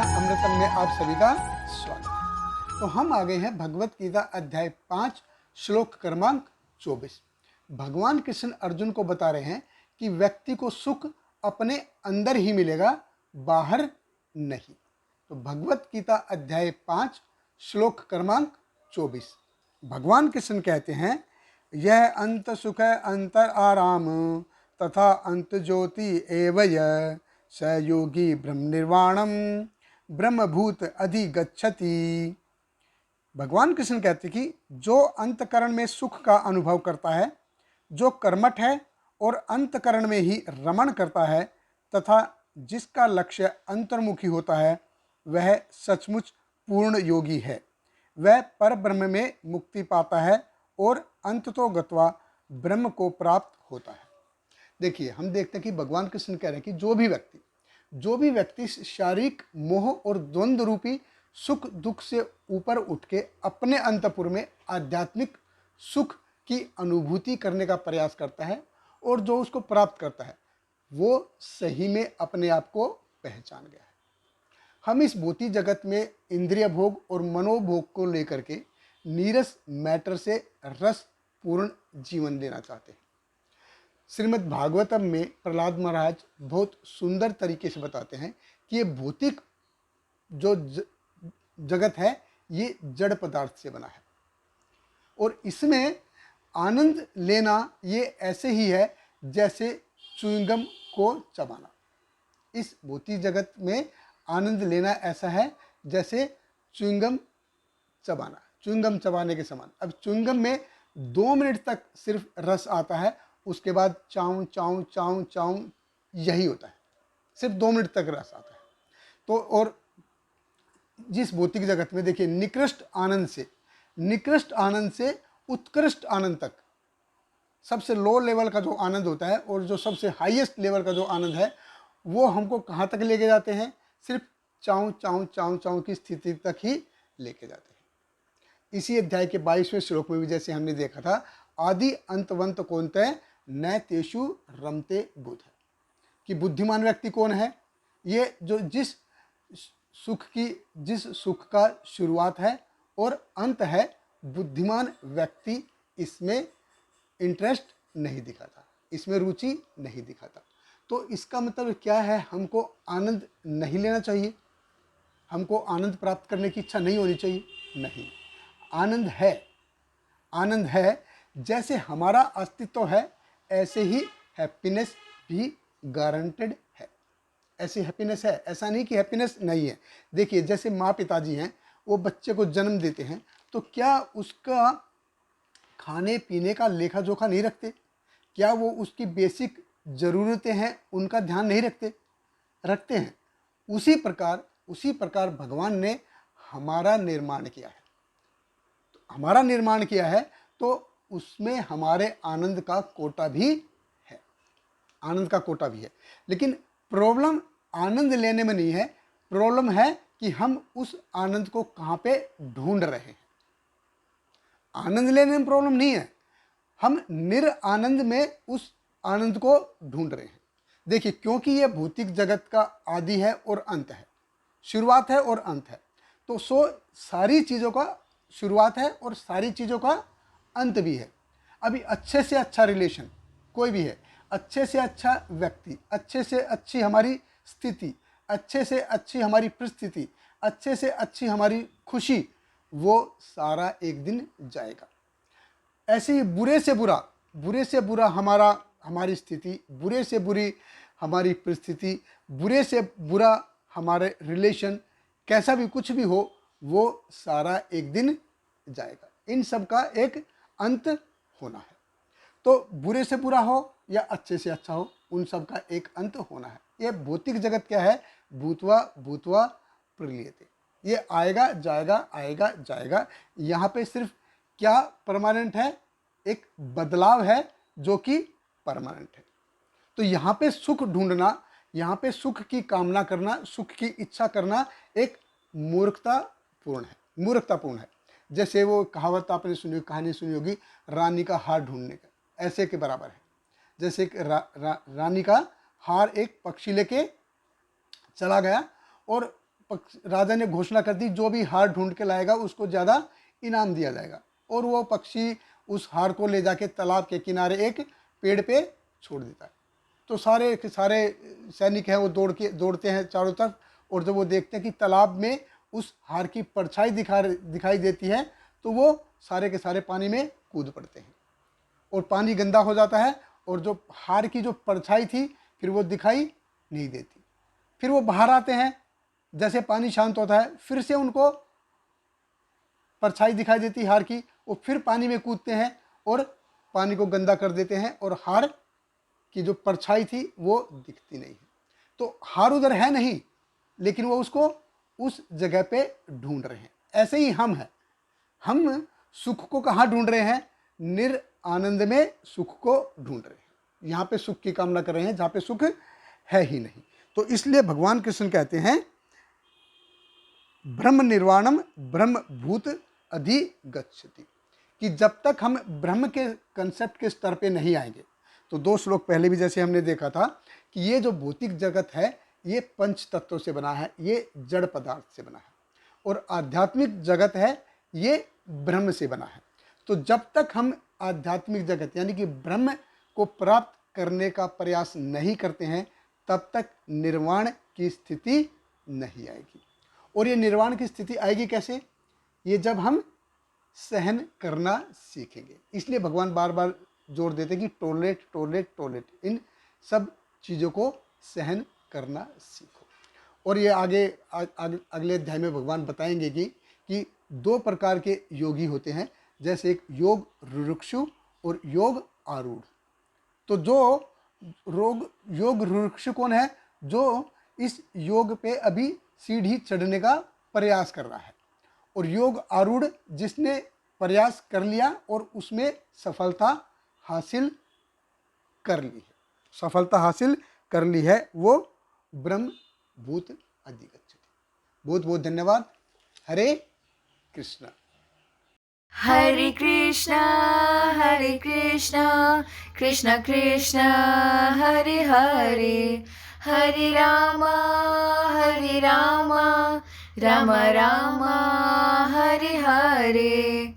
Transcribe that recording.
अमृतम में आप सभी का स्वागत। तो हम आ गए हैं भगवत गीता अध्याय 5 श्लोक क्रमांक 24। भगवान कृष्ण अर्जुन को बता रहे हैं कि व्यक्ति को सुख अपने अंदर ही मिलेगा, बाहर नहीं। तो भगवत गीता अध्याय 5 श्लोक क्रमांक 24 भगवान कृष्ण कहते हैं, यह अंत सुख अंतर आराम तथा अंत ज्योति एव यः स योगी ब्रह्म निर्वाणम ब्रह्मभूत अधिगच्छति। भगवान कृष्ण कहते कि जो अंतकरण में सुख का अनुभव करता है, जो कर्मठ है और अंतकरण में ही रमण करता है तथा जिसका लक्ष्य अंतर्मुखी होता है, वह सचमुच पूर्ण योगी है। वह पर ब्रह्म में मुक्ति पाता है और अंततो गत्वा ब्रह्म को प्राप्त होता है। देखिए, हम देखते हैं कि भगवान कृष्ण कह रहे हैं कि जो भी व्यक्ति शारीरिक मोह और द्वंद्व रूपी सुख दुख से ऊपर उठ के अपने अंतपुर में आध्यात्मिक सुख की अनुभूति करने का प्रयास करता है और जो उसको प्राप्त करता है, वो सही में अपने आप को पहचान गया है। हम इस भौतिक जगत में इंद्रिय भोग और मनोभोग को लेकर के नीरस मैटर से रस पूर्ण जीवन लेना चाहते हैं। श्रीमद् भागवतम में प्रहलाद महाराज बहुत सुंदर तरीके से बताते हैं कि ये भौतिक जो जगत है, ये जड़ पदार्थ से बना है और इसमें आनंद लेना ये ऐसे ही है जैसे च्युइंगम को चबाना। इस भौतिक जगत में आनंद लेना ऐसा है जैसे च्युइंगम चबाना, च्युइंगम चबाने के समान। अब च्युइंगम में 2 मिनट तक सिर्फ रस आता है, उसके बाद चाऊ चाऊ चाऊ चाऊ यही होता है, सिर्फ 2 मिनट तक रस आता है। तो और जिस भौतिक जगत में देखिए, निकृष्ट आनंद से उत्कृष्ट आनंद तक, सबसे लो लेवल का जो आनंद होता है और जो सबसे हाईएस्ट लेवल का जो आनंद है, वो हमको कहाँ तक लेके जाते हैं? सिर्फ चाऊ चाऊ चाऊ चाऊ की स्थिति तक ही लेके जाते हैं। इसी अध्याय के 22वें श्लोक में भी जैसे हमने देखा था, आदि अंतवंत कौनते न तेषु रमते बुध, कि बुद्धिमान व्यक्ति कौन है? ये जो जिस सुख का शुरुआत है और अंत है, बुद्धिमान व्यक्ति इसमें इंटरेस्ट नहीं दिखाता, इसमें रुचि नहीं दिखाता। तो इसका मतलब क्या है? हमको आनंद नहीं लेना चाहिए, हमको आनंद प्राप्त करने की इच्छा नहीं होनी चाहिए। नहीं, आनंद है। जैसे हमारा अस्तित्व है, ऐसे ही हैप्पीनेस भी गारंटेड है। ऐसी हैप्पीनेस है, ऐसा नहीं कि हैप्पीनेस नहीं है। देखिए, जैसे माँ पिताजी हैं, वो बच्चे को जन्म देते हैं, तो क्या उसका खाने पीने का लेखा जोखा नहीं रखते? क्या वो उसकी बेसिक ज़रूरतें हैं, उनका ध्यान नहीं रखते हैं? उसी प्रकार भगवान ने हमारा निर्माण किया है, तो उसमें हमारे आनंद का कोटा भी है। लेकिन प्रॉब्लम आनंद लेने में नहीं है, प्रॉब्लम है कि हम उस आनंद को कहाँ पे ढूंढ रहे हैं। आनंद लेने में प्रॉब्लम नहीं है, हम निरानंद में उस आनंद को ढूंढ रहे हैं। देखिए, क्योंकि यह भौतिक जगत का आदि है और अंत है, शुरुआत है और अंत है, तो सारी चीज़ों का शुरुआत है और सारी चीज़ों का अंत भी है। अभी अच्छे से अच्छा रिलेशन कोई भी है, अच्छे से अच्छा व्यक्ति, अच्छे से अच्छी हमारी स्थिति, अच्छे से अच्छी हमारी परिस्थिति, अच्छे से अच्छी हमारी खुशी, वो सारा एक दिन जाएगा। ऐसे ही बुरे से बुरा हमारी स्थिति, बुरे से बुरी हमारी परिस्थिति, बुरे से बुरा हमारे रिलेशन, कैसा भी कुछ भी हो, वो सारा एक दिन जाएगा। इन सब का एक अंत होना है। तो बुरे से बुरा हो या अच्छे से अच्छा हो, उन सब का एक अंत होना है। ये भौतिक जगत क्या है? भूतवा भूतवा प्रलीयते, ये आएगा जाएगा। यहाँ पे सिर्फ क्या परमानेंट है? एक बदलाव है जो कि परमानेंट है। तो यहाँ पे सुख ढूंढना, यहाँ पे सुख की कामना करना, सुख की इच्छा करना एक मूर्खतापूर्ण है। जैसे वो कहावत आपने कहानी सुनी होगी, रानी का हार ढूंढने का, ऐसे के बराबर है। जैसे रानी का हार एक पक्षी लेके चला गया और राजा ने घोषणा कर दी, जो भी हार ढूंढ के लाएगा उसको ज़्यादा इनाम दिया जाएगा। और वो पक्षी उस हार को ले जाके तालाब के किनारे एक पेड़ पे छोड़ देता है। तो सारे के सारे सैनिक हैं वो दौड़ते हैं चारों तरफ, और जब वो देखते हैं कि तालाब में उस हार की परछाई दिखाई देती है, तो वो सारे के सारे पानी में कूद पड़ते हैं और पानी गंदा हो जाता है, और जो हार की जो परछाई थी फिर वो दिखाई नहीं देती। फिर वो बाहर आते हैं, जैसे पानी शांत होता है फिर से उनको परछाई दिखाई देती हार की, वो फिर पानी में कूदते हैं और पानी को गंदा कर देते हैं, और हार की जो परछाई थी वो दिखती नहीं है। तो हार उधर है नहीं, लेकिन वो उसको उस जगह पे ढूंढ रहे हैं। ऐसे ही हम हैं, हम सुख को कहाँ ढूंढ रहे हैं? आनंद में सुख को ढूंढ रहे हैं। यहाँ पे सुख की कामना कर रहे हैं जहाँ पे सुख है ही नहीं। तो इसलिए भगवान कृष्ण कहते हैं ब्रह्म निर्वाणम ब्रह्म भूत अधिगच्छति, कि जब तक हम ब्रह्म के कंसेप्ट के स्तर पे नहीं आएंगे। तो 2 श्लोक पहले भी जैसे हमने देखा था कि ये जो भौतिक जगत है ये पंच तत्वों से बना है, ये जड़ पदार्थ से बना है, और आध्यात्मिक जगत है ये ब्रह्म से बना है। तो जब तक हम आध्यात्मिक जगत यानी कि ब्रह्म को प्राप्त करने का प्रयास नहीं करते हैं, तब तक निर्वाण की स्थिति नहीं आएगी। और ये निर्वाण की स्थिति आएगी कैसे? ये जब हम सहन करना सीखेंगे। इसलिए भगवान बार बार जोर देते कि टॉलरेट टॉलरेट टॉलरेट, इन सब चीज़ों को सहन करना सीखो। और ये अगले अध्याय में भगवान बताएंगे कि 2 प्रकार के योगी होते हैं, जैसे एक योग रुरुक्षु और योग आरूढ़। तो जो योग रुरुक्षु कौन है? जो इस योग पे अभी सीढ़ी चढ़ने का प्रयास कर रहा है, और योग आरूढ़ जिसने प्रयास कर लिया और उसमें सफलता हासिल कर ली है, वो ब्रह्म भूत अधिगच्छति। बहुत बहुत धन्यवाद। हरे कृष्णा। हरे कृष्णा कृष्ण कृष्ण हरे हरे, हरे राम राम राम हरे हरे।